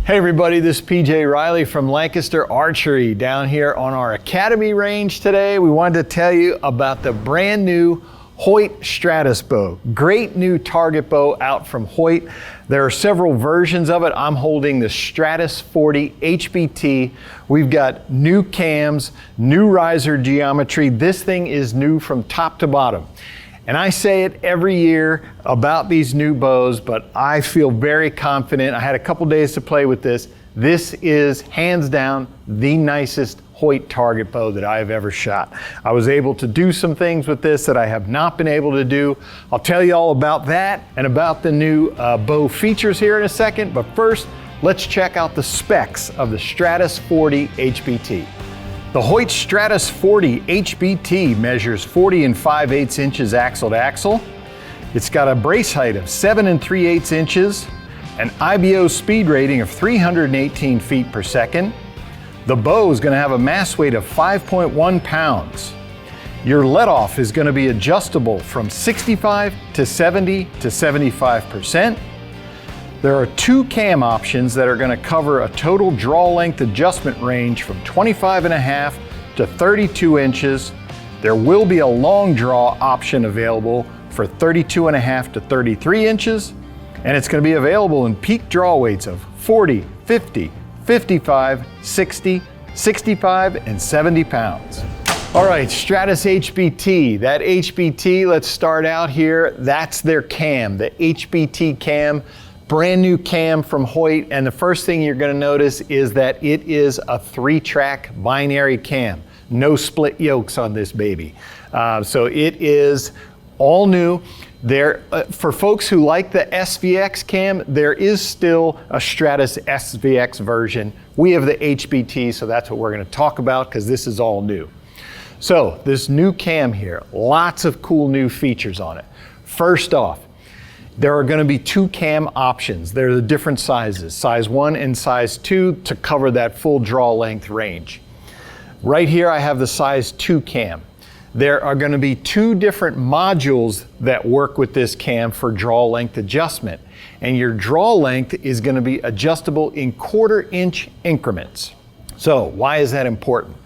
Hey everybody, this is PJ Reilly from Lancaster Archery down here on our Academy range today. We wanted to tell you about the brand new Hoyt Stratus bow. Great new target bow out from Hoyt. There are several versions of it. I'm holding the Stratus 40 HBT. We've got new cams, new riser geometry. This thing is new from top to bottom. And I say it every year about these new bows, but I feel very confident. I had a couple days to play with this. This is hands down the nicest Hoyt target bow that I have ever shot. I was able to do some things with this that I have not been able to do. I'll tell you all about that and about the new bow features here in a second, but first, let's check out the specs of the Stratus 40 HBT. The Hoyt Stratus 40 HBT measures 40 5/8 inches axle to axle. It's got a brace height of 7 3/8 inches, an IBO speed rating of 318 feet per second. The bow is going to have a mass weight of 5.1 pounds. Your let-off is going to be adjustable from 65 to 70 to 75%. There are two cam options that are going to cover a total draw length adjustment range from 25.5 to 32 inches. There will be a long draw option available for 32.5 to 33 inches, and it's going to be available in peak draw weights of 40, 50, 55, 60, 65, and 70 pounds. All right, Stratus HBT. That HBT, let's start out here. That's their cam, the HBT Cam. Brand new cam from Hoyt, and the first thing you're going to notice is that it is a 3-track binary cam. No split yokes on this baby. So it is all new. There, for folks who like the SVX cam, there is still a Stratus SVX version. We have the HBT, so that's what we're going to talk about because this is all new. So this new cam here, lots of cool new features on it. First off, there are going to be two cam options. They're the different sizes, size 1 and size 2, to cover that full draw length range. Right here I have the size 2 cam. There are going to be two different modules that work with this cam for draw length adjustment. And your draw length is going to be adjustable in 1/4 inch increments. So why is that important?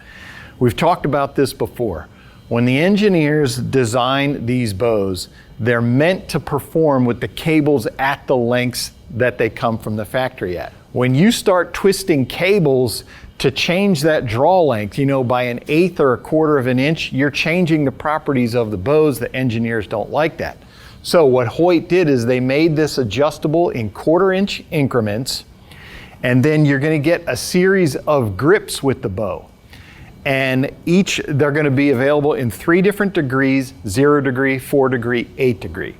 We've talked about this before. When the engineers design these bows, they're meant to perform with the cables at the lengths that they come from the factory at. When you start twisting cables to change that draw length, by 1/8 or 1/4 of an inch, you're changing the properties of the bows. The engineers don't like that. So what Hoyt did is they made this adjustable in 1/4 inch increments, and then you're going to get a series of grips with the bow. And they're going to be available in 3 different degrees: 0 degree, 4 degree, 8 degree.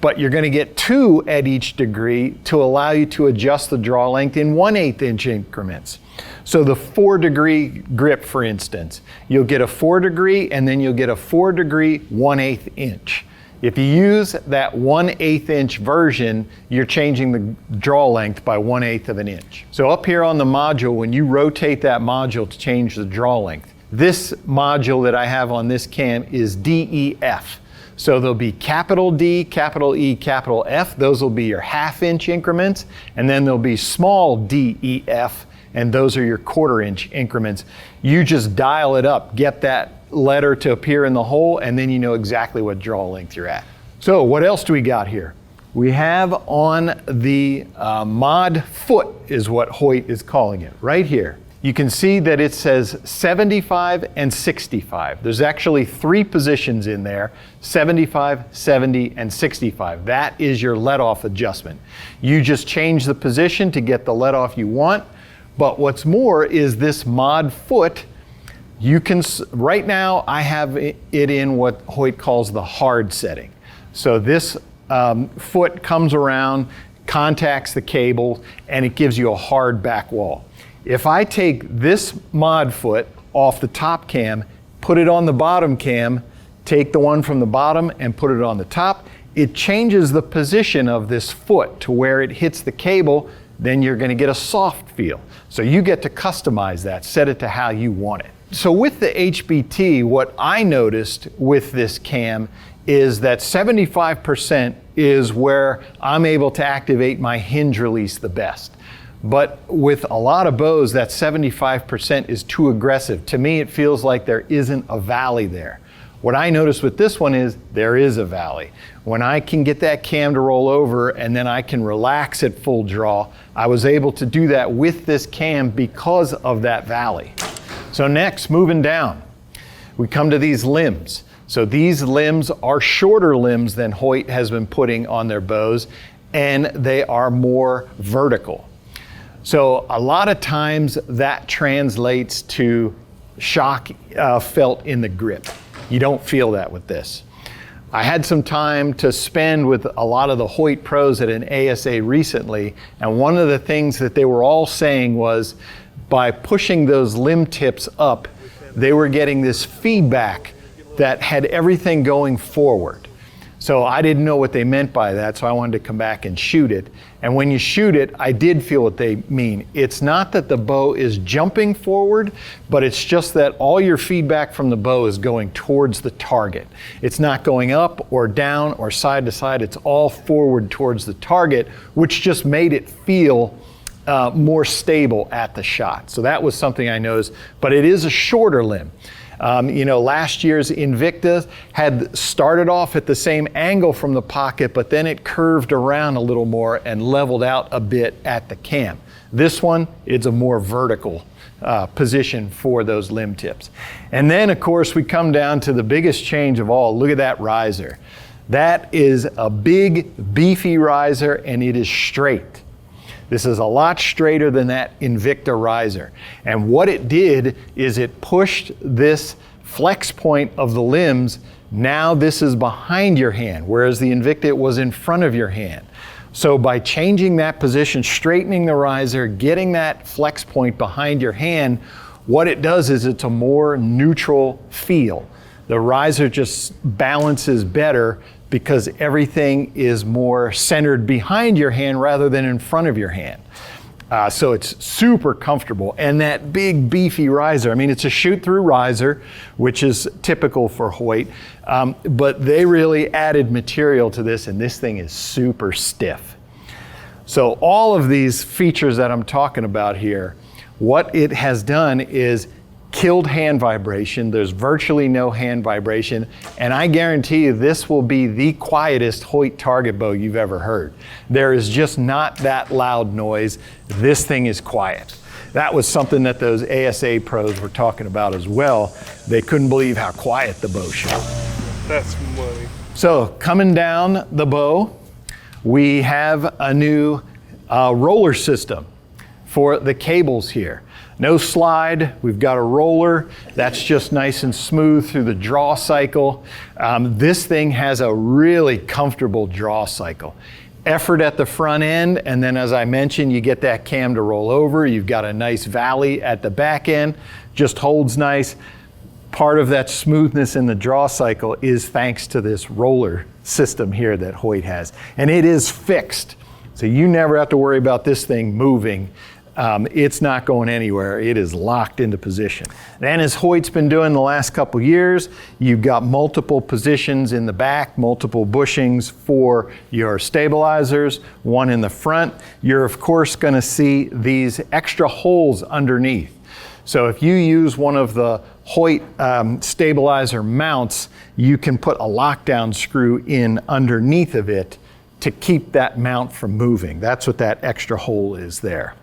But you're going to get 2 at each degree to allow you to adjust the draw length in 1/8 inch increments. So the 4 degree grip, for instance, you'll get a 4 degree and then you'll get a 4 degree 1/8 inch. If you use that 1/8 inch version, you're changing the draw length by 1/8 of an inch. So up here on the module, when you rotate that module to change the draw length, this module that I have on this cam is DEF. So there'll be capital D, capital E, capital F. Those will be your 1/2 inch increments. And then there'll be small DEF, and those are your 1/4 inch increments. You just dial it up, get that letter to appear in the hole, and then you know exactly what draw length you're at. So what else do we got here? We have on the mod foot, is what Hoyt is calling it, right here. You can see that it says 75 and 65. There's actually 3 positions in there: 75, 70, and 65. That is your let-off adjustment. You just change the position to get the let-off you want. But what's more is this mod foot, you can, right now I have it in what Hoyt calls the hard setting. So this foot comes around, contacts the cable, and it gives you a hard back wall. If I take this mod foot off the top cam, put it on the bottom cam, take the one from the bottom and put it on the top, it changes the position of this foot to where it hits the cable. Then you're going to get a soft feel. So you get to customize that, set it to how you want it. So with the HBT, what I noticed with this cam is that 75% is where I'm able to activate my hinge release the best. But with a lot of bows, that 75% is too aggressive. To me, it feels like there isn't a valley there. What I noticed with this one is there is a valley. When I can get that cam to roll over and then I can relax at full draw, I was able to do that with this cam because of that valley. So next, moving down, we come to these limbs. So these limbs are shorter limbs than Hoyt has been putting on their bows, and they are more vertical. So a lot of times that translates to shock felt in the grip. You don't feel that with this. I had some time to spend with a lot of the Hoyt pros at an ASA recently, and one of the things that they were all saying was by pushing those limb tips up, they were getting this feedback that had everything going forward. So I didn't know what they meant by that, so I wanted to come back and shoot it. And when you shoot it, I did feel what they mean. It's not that the bow is jumping forward, but it's just that all your feedback from the bow is going towards the target. It's not going up or down or side to side, it's all forward towards the target, which just made it feel more stable at the shot. So that was something I noticed, but it is a shorter limb. Last year's Invicta had started off at the same angle from the pocket, but then it curved around a little more and leveled out a bit at the cam. This one, it's a more vertical position for those limb tips. And then, of course, we come down to the biggest change of all. Look at that riser. That is a big, beefy riser, and it is straight. This is a lot straighter than that Invicta riser. And what it did is it pushed this flex point of the limbs. Now this is behind your hand, whereas the Invicta was in front of your hand. So by changing that position, straightening the riser, getting that flex point behind your hand, what it does is it's a more neutral feel. The riser just balances better because everything is more centered behind your hand rather than in front of your hand. So it's super comfortable. And that big beefy riser, I mean, it's a shoot-through riser, which is typical for Hoyt, but they really added material to this, and this thing is super stiff. So all of these features that I'm talking about here, what it has done is killed hand vibration. There's virtually no hand vibration, and I guarantee you this will be the quietest Hoyt target bow you've ever heard. There is just not that loud noise. This thing is quiet. That was something that those ASA pros were talking about as well. They couldn't believe how quiet the bow shot. That's money. So coming down the bow, we have a new roller system for the cables here. No slide, we've got a roller that's just nice and smooth through the draw cycle. This thing has a really comfortable draw cycle. Effort at the front end, and then as I mentioned, you get that cam to roll over. You've got a nice valley at the back end, just holds nice. Part of that smoothness in the draw cycle is thanks to this roller system here that Hoyt has. And it is fixed, so you never have to worry about this thing moving. It's not going anywhere. It is locked into position. Then as Hoyt's been doing the last couple years, you've got multiple positions in the back, multiple bushings for your stabilizers, one in the front. You're of course going to see these extra holes underneath. So if you use one of the Hoyt stabilizer mounts, you can put a lockdown screw in underneath of it to keep that mount from moving. That's what that extra hole is there.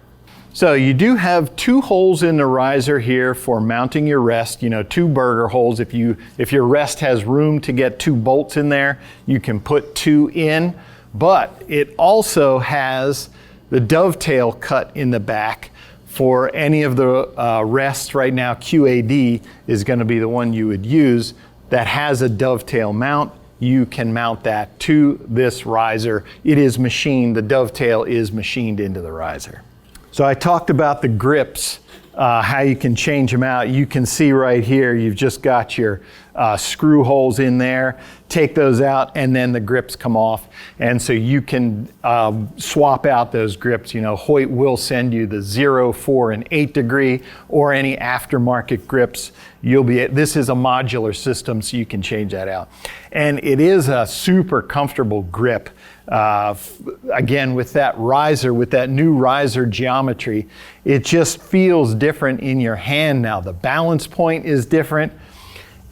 So you do have two holes in the riser here for mounting your rest, two burger holes. If your rest has room to get two bolts in there, you can put two in, but it also has the dovetail cut in the back for any of the rests. Right now, QAD is going to be the one you would use that has a dovetail mount. You can mount that to this riser. It is machined, the dovetail is machined into the riser. So I talked about the grips, how you can change them out. You can see right here, you've just got your screw holes in there. Take those out, and then the grips come off. And so you can swap out those grips. You know, Hoyt will send you the 0, 4, and 8 degree, or any aftermarket grips. This is a modular system, so you can change that out. And it is a super comfortable grip. Again, with that riser, with that new riser geometry, it just feels different in your hand now. The balance point is different.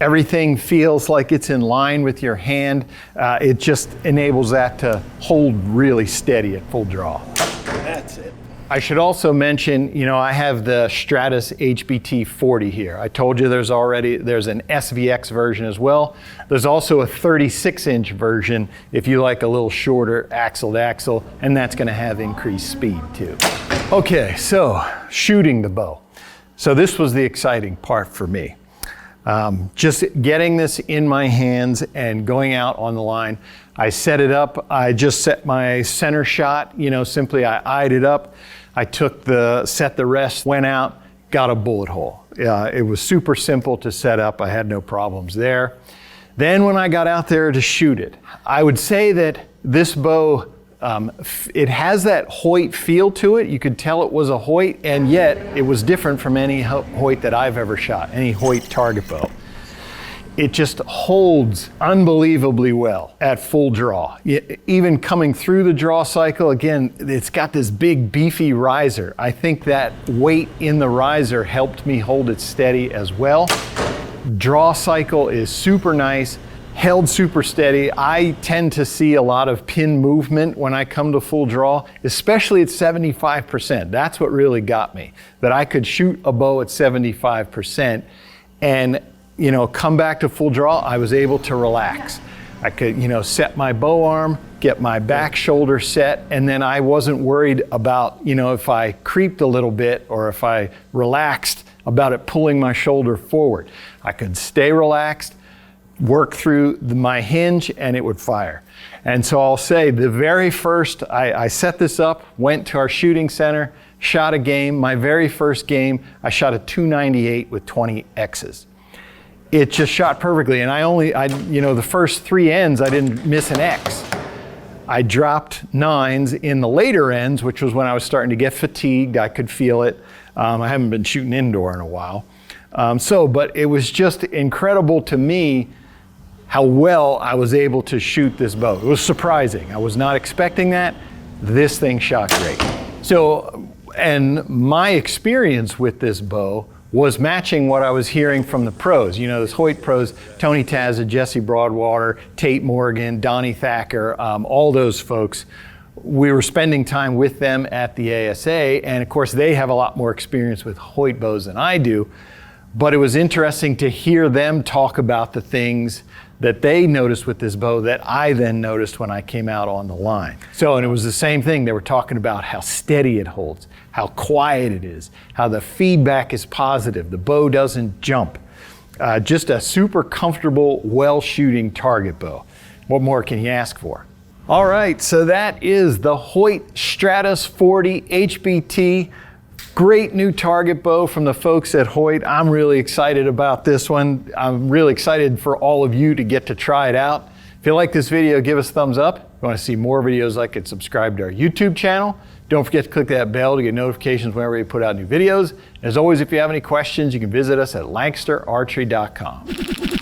Everything feels like it's in line with your hand. It just enables that to hold really steady at full draw. That's it. I should also mention, you know, I have the Stratus HBT 40 here. I told you there's an SVX version as well. There's also a 36-inch version if you like a little shorter axle to axle, and that's gonna have increased speed too. Okay, so shooting the bow. So this was the exciting part for me. Just getting this in my hands and going out on the line. I set it up. I just set my center shot, you know, simply I eyed it up. I set the rest, went out, got a bullet hole. It was super simple to set up. I had no problems there. Then when I got out there to shoot it, I would say that this bow, it has that Hoyt feel to it. You could tell it was a Hoyt, and yet it was different from any Hoyt that I've ever shot, any Hoyt target bow. It just holds unbelievably well at full draw. Even coming through the draw cycle, again, it's got this big beefy riser. I think that weight in the riser helped me hold it steady as well. Draw cycle is super nice, held super steady. I tend to see a lot of pin movement when I come to full draw, especially at 75%. That's what really got me, that I could shoot a bow at 75% and, you know, come back to full draw. I was able to relax. I could, you know, set my bow arm, get my back shoulder set, and then I wasn't worried about, you know, if I creeped a little bit or if I relaxed about it pulling my shoulder forward. I could stay relaxed, work through my hinge, and it would fire. And so I'll say the very first, I set this up, went to our shooting center, shot a game. My very first game, I shot a 298 with 20 X's. It just shot perfectly, and you know, the first 3 ends, I didn't miss an X. I dropped 9s in the later ends, which was when I was starting to get fatigued. I could feel it. I haven't been shooting indoor in a while. But it was just incredible to me how well I was able to shoot this bow. It was surprising. I was not expecting that. This thing shot great. So, and my experience with this bow was matching what I was hearing from the pros. You know, those Hoyt pros, Tony Tazza, Jesse Broadwater, Tate Morgan, Donnie Thacker, all those folks. We were spending time with them at the ASA, and of course they have a lot more experience with Hoyt bows than I do, but it was interesting to hear them talk about the things that they noticed with this bow that I then noticed when I came out on the line. So, and it was the same thing. They were talking about how steady it holds, how quiet it is, how the feedback is positive, the bow doesn't jump. Just a super comfortable, well-shooting target bow. What more can you ask for? All right, so that is the Hoyt Stratus 40 HBT. Great new target bow from the folks at Hoyt. I'm really excited about this one. I'm really excited for all of you to get to try it out. If you like this video, give us a thumbs up. If you want to see more videos like it, subscribe to our YouTube channel. Don't forget to click that bell to get notifications whenever we put out new videos. As always, if you have any questions, you can visit us at LancasterArchery.com.